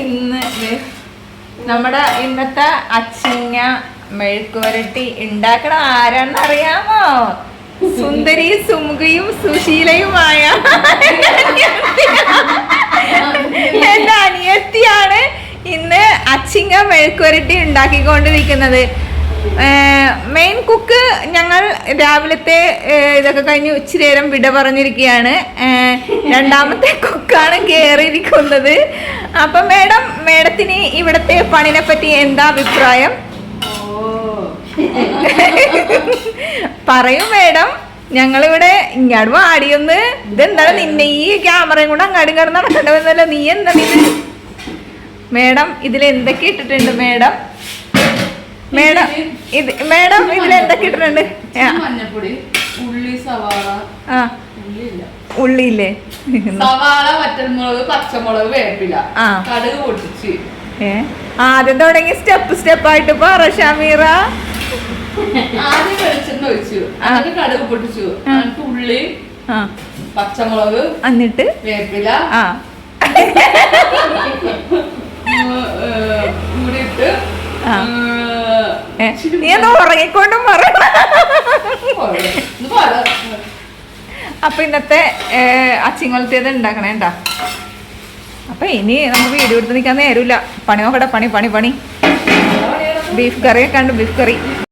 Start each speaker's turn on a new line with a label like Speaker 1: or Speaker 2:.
Speaker 1: ഇന്ന് നമ്മുടെ ഇന്നത്തെ അച്ചിങ്ങ മെഴുക്കുവരട്ടി ഉണ്ടാക്കണ ആരാണെന്ന് അറിയാമോ? സുന്ദരി സുമുഖയും സുശീലയുമായ എന്റെ അനിയത്തിയാണ് ഇന്ന് അച്ചിങ്ങ മെഴുക്കുവരട്ടി ഉണ്ടാക്കിക്കൊണ്ടിരിക്കുന്നത്. മെയിൻ കുക്ക് ഞങ്ങൾ രാവിലത്തെ ഇതൊക്കെ കഴിഞ്ഞ് ഇച്ചിരി നേരം വിട പറഞ്ഞിരിക്കുകയാണ്. രണ്ടാമത്തെ കുക്കാണ് കയറിയിരിക്കുന്നത്. അപ്പം മേഡത്തിന് ഇവിടത്തെ പണിനെ പറ്റി എന്താ അഭിപ്രായം? പറയൂ മേഡം. ഞങ്ങളിവിടെ ഇങ്ങാട് വാടിയൊന്ന് ഇതെന്താണ് നിന്നെ ഈ ക്യാമറയും കൂടെ അങ്ങാടും കയറി നടക്കേണ്ടി വന്നല്ലോ. നീ എന്താ മേഡം ഇതിൽ എന്തൊക്കെ ഇട്ടിട്ടുണ്ട് മേഡം? മേഡം ഇതിൽ എന്തൊക്കെ ഇട്ടിട്ടുണ്ട്?
Speaker 2: മഞ്ഞപ്പൊടി, ഉള്ളി, സവാള,
Speaker 1: ഉള്ളിയില്ലേ,
Speaker 2: സവാള, വറ്റൽമുളക്, പച്ചമുളക്, വേപ്പില, കടുക് പൊട്ടിച്ച്.
Speaker 1: ആദ്യം തുടങ്ങി സ്റ്റെപ്പ് ആയിട്ട് പറ ഷമീറ.
Speaker 2: ആദ്യം വെളിച്ചെണ്ണ ഒഴിച്ചു, എന്നിട്ട് കടുക് പൊട്ടിച്ചു, എന്നിട്ട് ഉള്ളി, പച്ചമുളക്, എന്നിട്ട് വേപ്പില കൂടിയിട്ട്
Speaker 1: നീ എന്താ ഉറങ്ങിക്കൊണ്ടും പറ. അപ്പൊ ഇന്നത്തെ അച്ചിങ്ങലത്തേത് ഉണ്ടാക്കണേണ്ടാ. അപ്പൊ ഇനി നമുക്ക് വീഡിയോ എടുത്ത് നിൽക്കാൻ നേരമില്ല. പണി നോക്കട്ടെ, പണി. ബീഫ് കറിയൊക്കെ ഉണ്ട്, ബീഫ് കറി.